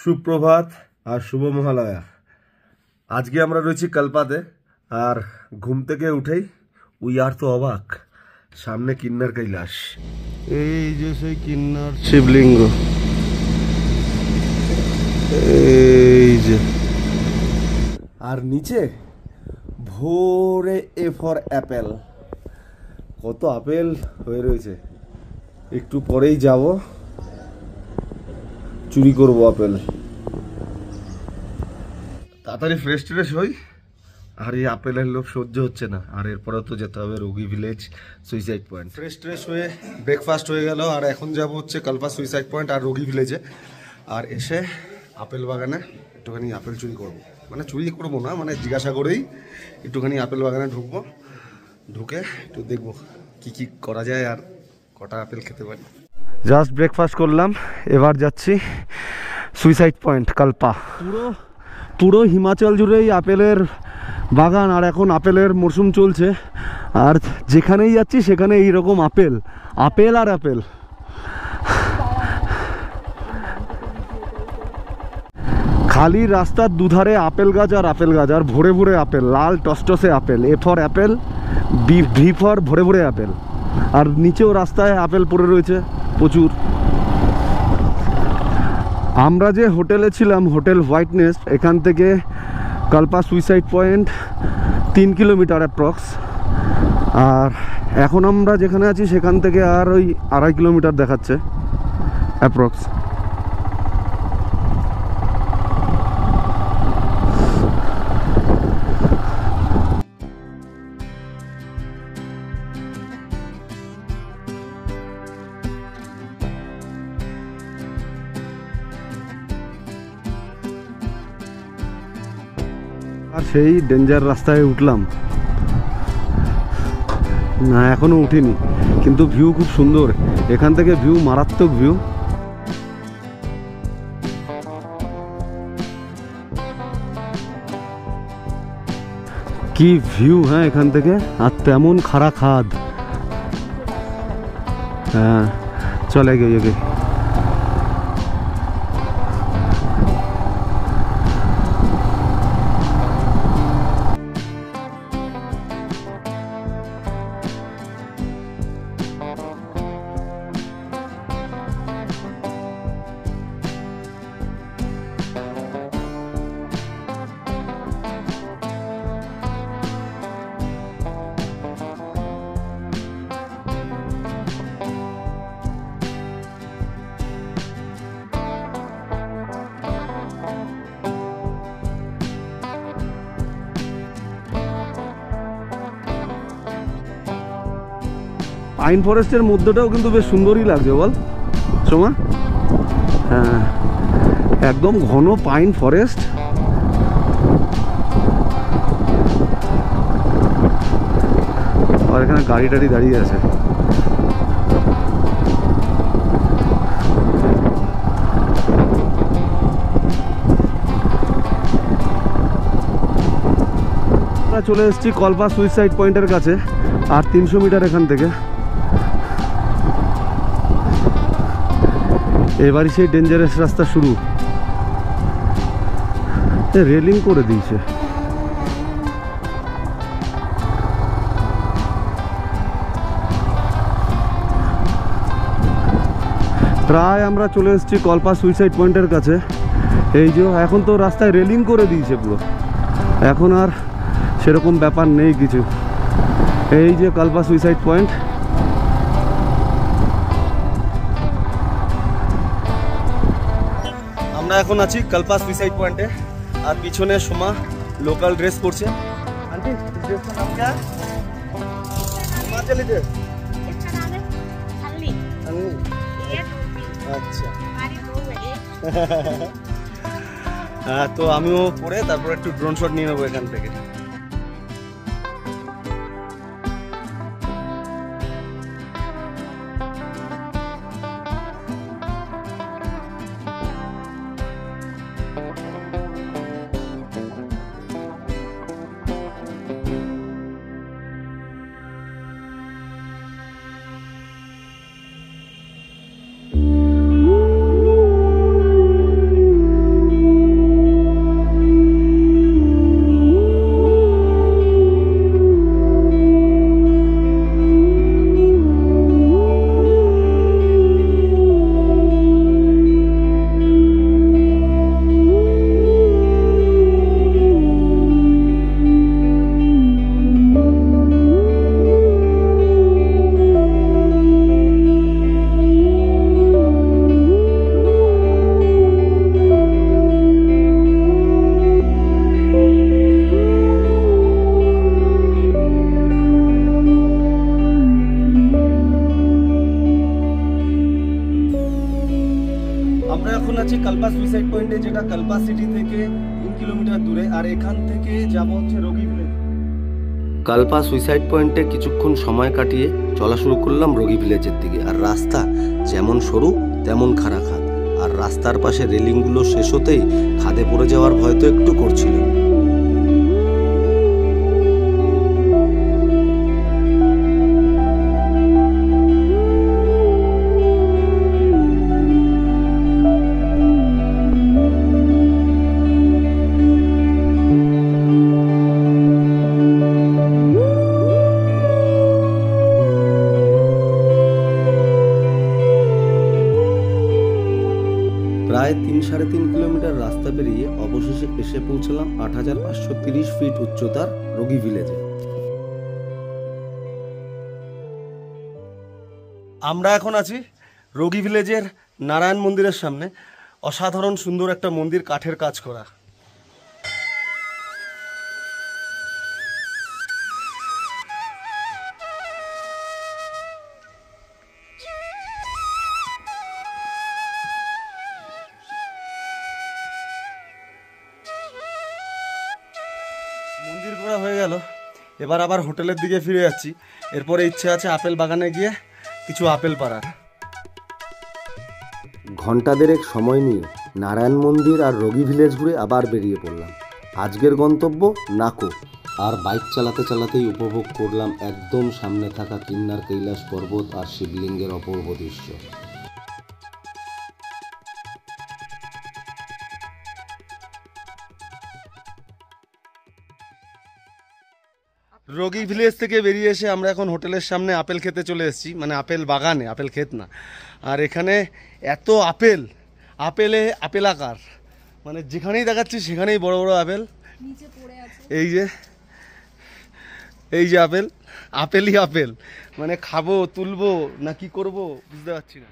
সুপ্রভাত আর শুভ মহালয়া। আজকে আমরা রয়েছি কালপাতে, আর ঘুম থেকে উঠেই উই আর তো অবাক, সামনে কিন্নার কৈলাস। এই যে সেই কিন্নার শিবলিঙ্গ, এই যে, আর নিচে ভোরে এ ফর অ্যাপেল, কত আপেল হয়ে রয়েছে। একটু পরেই যাব, চুরি করবো আপেল। তাড়াতাড়ি ফ্রেশ ট্রেশ হই, আর এই আপেলের লোভ সহ্য হচ্ছে না। আর এরপরে তো যেতে হবে রোগী ভিলেজ, সুইসাইড পয়েন্ট। ফ্রেশ ট্রেশ হয়ে ব্রেকফাস্ট হয়ে গেল, আর এখন যাব হচ্ছে কালপা সুইসাইড পয়েন্ট আর রোগী ভিলেজে। আর এসে আপেল বাগানে একটুখানি আপেল চুরি করব, মানে চুরি করবো না, মানে জিজ্ঞাসা করেই একটুখানি আপেল বাগানে ঢুকবো। ঢুকে একটু দেখবো কি কি করা যায় আর কটা আপেল খেতে পারি। জাস্ট ব্রেকফাস্ট করলাম, এবার যাচ্ছি সুইসাইড পয়েন্ট কালপা। পুরো হিমাচল জুড়েই আপেলের বাগান, আর এখন আপেলের মরশুম চলছে। আর যেখানেই যাচ্ছি সেখানে এইরকম আপেল আপেল আর আপেল। খালি রাস্তার দুধারে আপেল গাছ আর আপেল গাছ, আর ভরে ভরে আপেল, লাল টসটসে apple. A for apple, B for ভরে ভরে আপেল। আর নিচেও রাস্তায় আপেল পড়ে রয়েছে প্রচুর। আমরা যে হোটেলে ছিলাম, হোটেল হোয়াইট নেস্ট, এখান থেকে Kalpa suicide point 3 kilometre approx. আর এখন আমরা যেখানে আছি সেখান থেকে আর ওই 2.5 কিলোমিটার দেখাচ্ছে অ্যাপ্রক্স। আর সেই ডেঞ্জার রাস্তায় উঠলাম না, এখনো উঠিনি, কিন্তু ভিউ খুব সুন্দর এখান থেকে, ভিউ মারাত্মক ভিউ। কি ভিউ, হ্যাঁ এখান থেকে। আর তেমন খাড়া খাদ, হ্যাঁ চলে গিয়ে পাইন ফরেস্টের মধ্যেটাও কিন্তু বেশ সুন্দরই লাগছে, বল সোমা? হ্যাঁ, একদম ঘন পাইন ফরেস্ট। আর এখানে গাড়ি টাড়ি দাঁড়িয়ে আছে। আমরা চলে এসেছি কালপা সুইসাইড পয়েন্টের কাছে, আর 300 মিটার এখান থেকে। এবারই সেই ডেঞ্জারাস রাস্তা শুরু, রেলিং করে দিয়েছে। প্রায় আমরা চলে এসেছি কালপা সুইসাইড পয়েন্টের কাছে। এই যে এখন তো রাস্তায় রেলিং করে দিয়েছে পুরো, এখন আর সেরকম ব্যাপার নেই কিছু। এই যে কালপা সুইসাইড পয়েন্ট। আমরা এখন আছি কালপা সুইসাইড পয়েন্টে, আর পিছনে সোমা লোকাল ড্রেস পরছে। আন্টি ড্রেসটা নাম क्या? হিমাচলি ড্রেস। আচ্ছা হ্যাঁ, তো আমিও পরে তারপর একটু ড্রোন শট নিয়ে নেবো এখান থেকে। আছি কালপা সুইসাইড পয়েন্টে, যেটা কালপা সিটি থেকে 3 কিলোমিটার দূরে, আর এখান থেকে যাব হচ্ছে রোগী ভিলেজ। কালপা সুইসাইড পয়েন্টে কিছুক্ষণ সময় কাটিয়ে চলা শুরু করলাম রোগী ভিলেজের দিকে। আর রাস্তা যেমন সরু তেমন খাড়া খাদ, আর রাস্তার পাশে রেলিংগুলো শেষ হতেই খাদে পড়ে যাওয়ার ভয় তো একটু করছিল। প্রায় 3-3.5 কিলোমিটার রাস্তা পেরিয়ে অবশেষে এসে পৌঁছলাম 8530 ফিট উচ্চতার রোগী ভিলেজে। আমরা এখন আছি রোগী ভিলেজের নারায়ণ মন্দিরের সামনে। অসাধারণ সুন্দর একটা মন্দির, কাঠের কাজ করা। মন্দির ঘোরা হয়ে গেল, এবার আবার হোটেলের দিকে ফিরে যাচ্ছি। এরপরে ইচ্ছে আছে আপেল বাগানে গিয়ে কিছু আপেল পাড়ার। ঘন্টা দেড়েক সময় নিয়ে নারায়ণ মন্দির আর রোগী ভিলেজ ঘুরে আবার বেরিয়ে পড়লাম। আজকের গন্তব্য নাকো। আর বাইক চালাতে চালাতেই উপভোগ করলাম একদম সামনে থাকা কিন্নার কৈলাস পর্বত আর শিবলিঙ্গের অপূর্ব দৃশ্য। রোগী ভিলেজ থেকে বেরিয়ে এসে আমরা এখন হোটেলের সামনে আপেল খেতে চলে এসেছি, মানে আপেল বাগানে, আপেল ক্ষেত না। আর এখানে এত আপেল, আপেল আকার, মানে যেখানেই দেখাচ্ছি সেখানেই বড় বড় আপেল। এই যে আপেলই আপেল, মানে খাবো, তুলবো না কি করব বুঝতে পারছি না।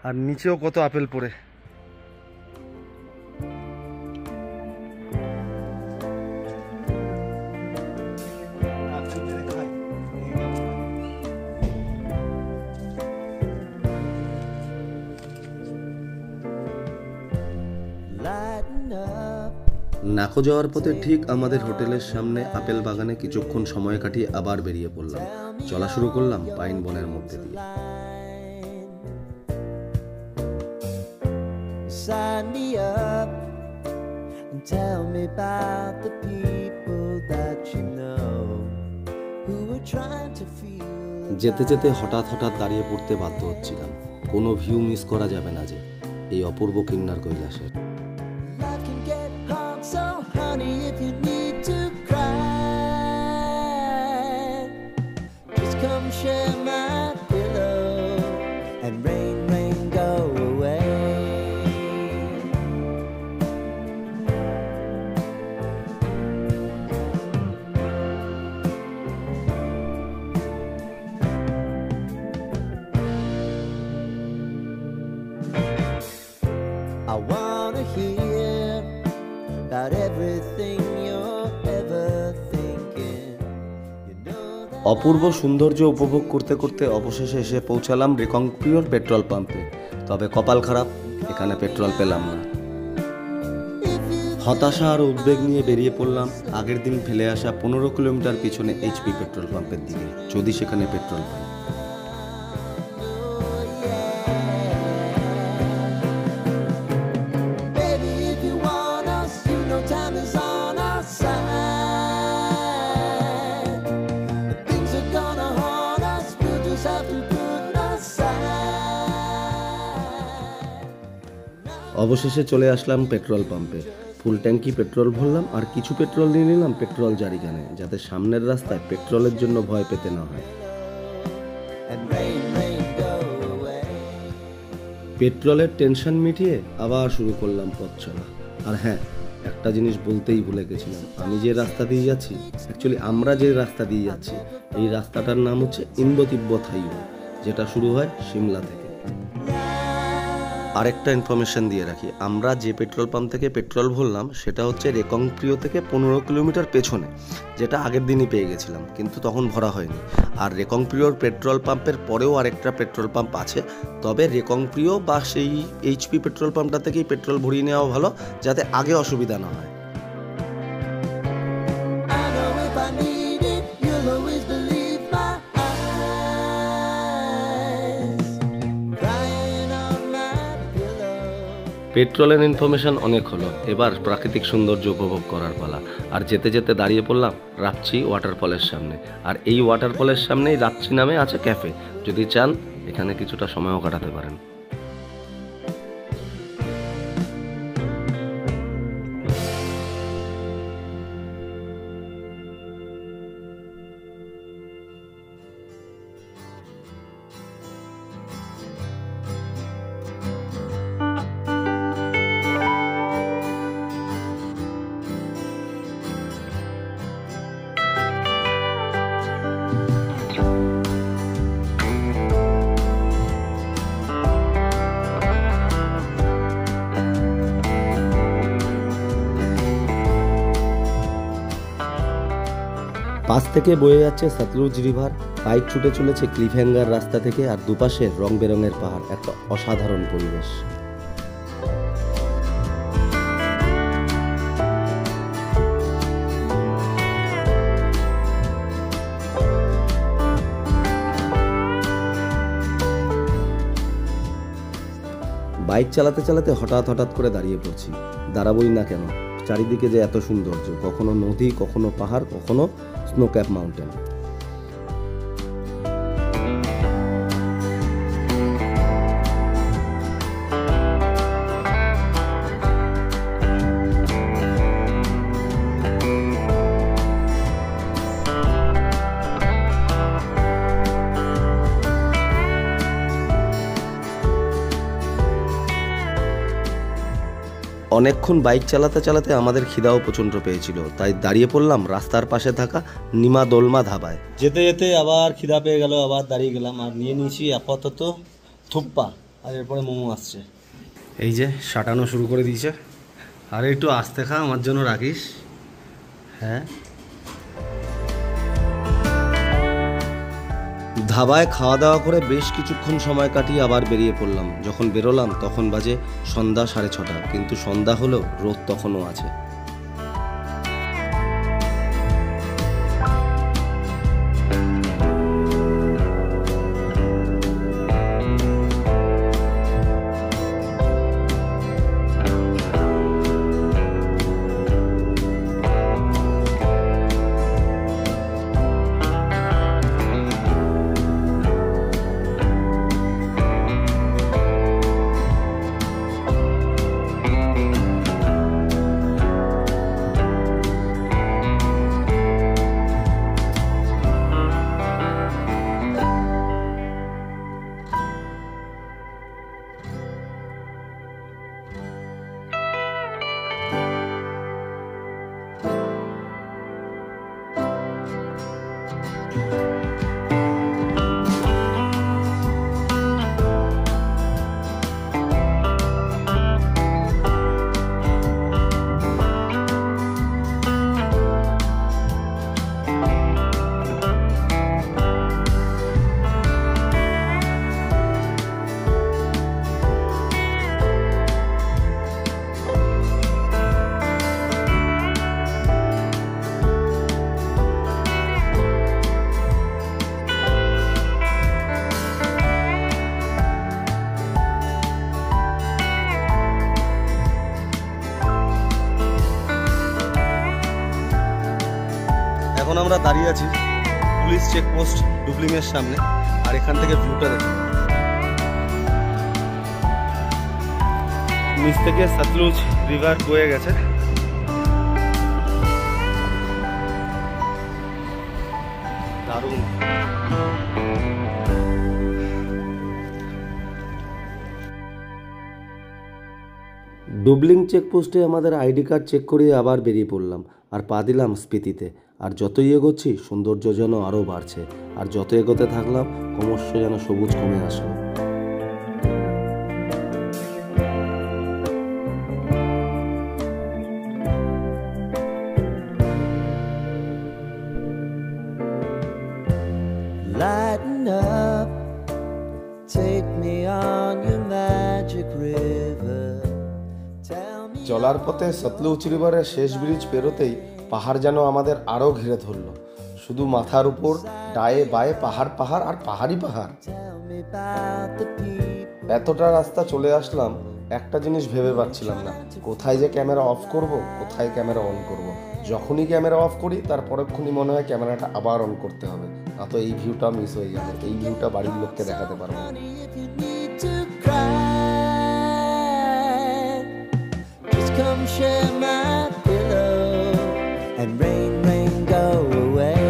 আর নিচেও কত আপেল পড়ে। নাকো যাওয়ার পথে ঠিক আমাদের হোটেলের সামনে আপেল বাগানে কিছুক্ষণ সময় কাটিয়ে আবার বেরিয়ে পড়লাম। চলা শুরু করলাম পাইন বনের মধ্যে দিয়ে। যেতে যেতে হঠাৎ দাঁড়িয়ে পড়তে বাধ্য হচ্ছিলাম। কোনো ভিউ মিস করা যাবে না যে এই অপূর্ব Kinnar কৈলাসের। If you need to cry, just come share my pillow and rain, rain, go away. I wanna hear about everything you're ever thinking. You know that অপূর্ব সৌন্দর্য উপভোগ করতে করতে অবশেষে এসে পৌঁছালাম রিকংপিওর পেট্রোল পাম্পে। তবে কপাল খারাপ, এখানে পেট্রোল পেলাম না। হতাশা আর উদ্বেগ নিয়ে বেরিয়ে পড়লাম আগের দিন ফেলে আসা 15 কিলোমিটার পিছনে এইচপি পেট্রোল পাম্পের দিকে, যদি সেখানে পেট্রোল পাই। অবশেষে চলে আসলাম পেট্রোল পাম্পে। ফুল ট্যাঙ্কি পেট্রোল ভরলাম আর কিছু পেট্রোল নিয়ে নিলাম পেট্রোল জারিখানে, যাতে সামনের রাস্তায় পেট্রোলের জন্য ভয় পেতে না হয়। পেট্রোলের টেনশন মিটিয়ে আবার শুরু করলাম পথ চলা। আর হ্যাঁ, একটা জিনিস বলতেই ভুলে গেছিলাম, আমি যে রাস্তা দিয়ে যাচ্ছি, অ্যাকচুয়ালি আমরা যে রাস্তা দিয়ে যাচ্ছি, এই রাস্তাটার নাম হচ্ছে ইন্দো তিব্বত হাইওয়ে, যেটা শুরু হয় সিমলা থেকে। আরেকটা ইনফরমেশন দিয়ে রাখি, আমরা যে পেট্রোল পাম্প থেকে পেট্রোল ভরলাম সেটা হচ্ছে রেকংপ্রিয় থেকে 15 কিলোমিটার পেছনে, যেটা আগের দিনই পেয়ে গেছিলাম, কিন্তু তখন ভরা হয়নি। আর রেকংপ্রিয়র পেট্রোল পাম্পের পরেও আরেকটা পেট্রোল পাম্প আছে, তবে রেকংপ্রিয় বা সেই এইচপি পেট্রোল পাম্পটা থেকেই পেট্রোল ভরিয়ে নেওয়া ভালো, যাতে আগে অসুবিধা না হয়। পেট্রোলের ইনফরমেশন অনেক হলো, এবার প্রাকৃতিক সৌন্দর্য উপভোগ করার পালা। আর যেতে যেতে দাঁড়িয়ে পড়লাম রাপচি ওয়াটারফলের সামনে। আর এই ওয়াটারফলের সামনেই রাপচি নামে আছে ক্যাফে, যদি চান এখানে কিছুটা সময়ও কাটাতে পারেন। পাশ থেকে বয়ে যাচ্ছে সতলুজ রিভার, বাইক ছুটে চলেছে ক্লিফহ্যাঙ্গার রাস্তা থেকে, আর দুপাশে রং বেরঙের পাহাড়, একটা অসাধারণ পরিবেশ। বাইক চালাতে চালাতে হঠাৎ করে দাঁড়িয়ে পড়ছি, দাঁড়াবই না কেন, চারিদিকে যে এত সৌন্দর্য, কখনো নদী, কখনো পাহাড়, কখনো স্নো ক্যাপ মাউন্টেন। অনেকক্ষণ বাইক চালাতে চালাতে আমাদের খিদাও প্রচণ্ড পেয়েছিল, তাই দাঁড়িয়ে পড়লাম রাস্তার পাশে থাকা নিমা দোলমা ধাবায়। যেতে যেতে আবার খিদা পেয়ে গেল, আবার দাঁড়িয়ে গেলাম, আর নিয়ে নিয়েছি আপাতত থুপ্পা, আর এরপরে মোমো আসছে। এই যে সাটানো শুরু করে দিয়েছে, আর একটু আস্তে খা, আমার জন্য রাখিস। হ্যাঁ, ধাবায় খাওয়া দাওয়া করে বেশ কিছুক্ষণ সময় কাটিয়ে আবার বেরিয়ে পড়লাম। যখন বেরোলাম তখন বাজে সন্ধ্যা 6:30, কিন্তু সন্ধ্যা হলেও রোদ তখনও আছে। এখন আমরা দাঁড়িয়ে আছি পুলিশ চেকপোস্ট ডুবলিংয়ের সামনে, আর এখান থেকে ভিউটা দেখুন, নিচ থেকে সতলুজ রিভার বয়ে গেছে। দারুণ। ডুবলিং চেকপোস্টে আমাদের আইডি কার্ড চেক করে আবার বেরিয়ে পড়লাম, আর পা দিলাম স্পিতিতে। আর যতই এগোচ্ছি সৌন্দর্য যেন আরও বাড়ছে, আর যত এগোতে থাকলাম ক্রমশ যেন সবুজ কমে আসলো। up, take me on your magic river. Tell me চলার পথে সতলুজ রিভারের শেষ ব্রিজ পেরোতেই পাহাড় যেন আমাদের আরও ঘিরে ধরলো। শুধু মাথার উপর ডায়ে বায়ে পাহাড় পাহাড় আর পাহাড়ই পাহাড়। tell me about the people. এতটা রাস্তা চলে আসলাম, একটা জিনিস ভেবে পাচ্ছিলাম না, কোথায় যে ক্যামেরা অফ করব, কোথায় ক্যামেরা অন করব। যখনই ক্যামেরা অফ করি তার পরক্ষণই মনে হয় ক্যামেরাটা আবার অন করতে হবে, না তো এই ভিউটা মিস হয়ে যাবে, এই ভিউটা বাড়ির লোককে দেখাতে পারবো না। If you need to cry, just come share my pillow and rain, rain, go away.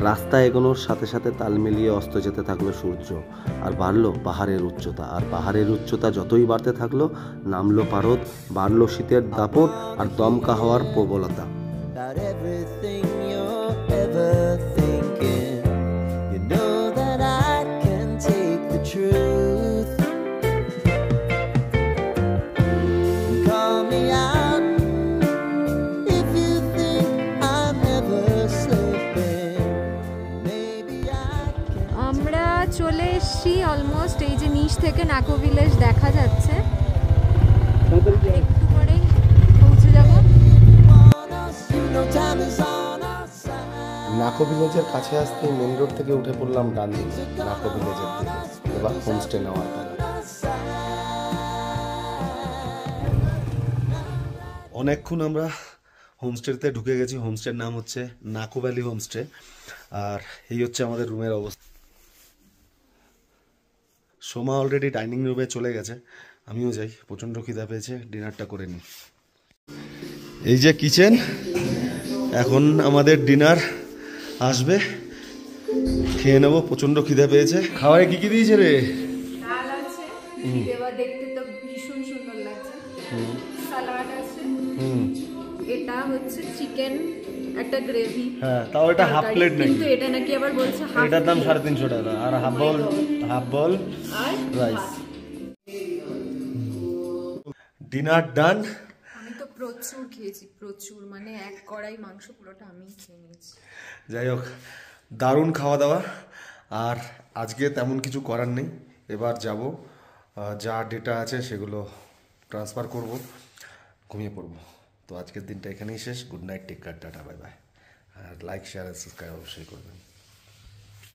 রাস্তা এগোনোর সাথে সাথে তাল মিলিয়ে অস্ত যেতে থাকলো সূর্য, আর বাড়লো পাহাড়ের উচ্চতা, আর পাহাড়ের উচ্চতা যতই বাড়তে থাকলো নামলো পারদ, বাড়লো শীতের দাপট আর দমকা হওয়ার প্রবলতা। About everything you're ever thinking, you know that I can take the truth. Call me out if you think I'm never slipping. Maybe I can. আমরা চলে এসেছি অলমোস্ট, এই যে নিচ থেকে নাকো ভিলেজ দেখা যাচ্ছে, একটু পরেই পৌঁছে যাব। You know time is on our side. নাকো ভিলেজের কাছে আসতে মেন রোড থেকে উঠে পড়লাম ডান দিকে নাকো ভিলেজের দিকে। এবার হোমস্টে নেওয়ার পালা। অনেকক্ষণ আমরা হোমস্টেতে ঢুকে গেছি। হোমস্টের নাম হচ্ছে নাকো ভ্যালি হোমস্টে, আর এই হচ্ছে আমাদের রুমের অবস্থা। সোমা অলরেডি ডাইনিং রুমে চলে গেছে, আমিও যাই, প্রচণ্ড খিদা পেয়েছে, ডিনারটা করে নিই। এই যে কিচেন, এখন আমাদের ডিনার আসবে, খেয়ে নেবো, প্রচণ্ড খিদা পেয়েছে। খাওয়ায় কি কি দিয়েছে রে? ডাল আছে, এবার দেখতে তো ভীষণ সুন্দর লাগছে, সালাড আছে, এটা হচ্ছে চিকেন একটা গ্রেভি, হ্যাঁ তাও এটা হাফ প্লেট নাকি, কিন্তু এটা নাকি আবার বলছে হাফ, এটার দাম 350 টাকা, আর হাফ বল আর রাইস। ডিনার ডান। আমি তো প্রচুর খেয়েছি, প্রচুর, মানে এক কড়াই মাংস পুরোটা আমি খেয়ে নিয়েছি। যাই হোক, দারুণ খাওয়া দাওয়া, আর আজকে তেমন কিছু করার নেই, এবার যাব, যা ডেটা আছে সেগুলো ট্রান্সফার করব, ঘুমিয়ে পড়বো। তো আজকের দিনটা এখানেই শেষ। Good night, take care, tata, bye bye. আর লাইক শেয়ার আর সাবস্ক্রাইব অবশ্যই করবেন।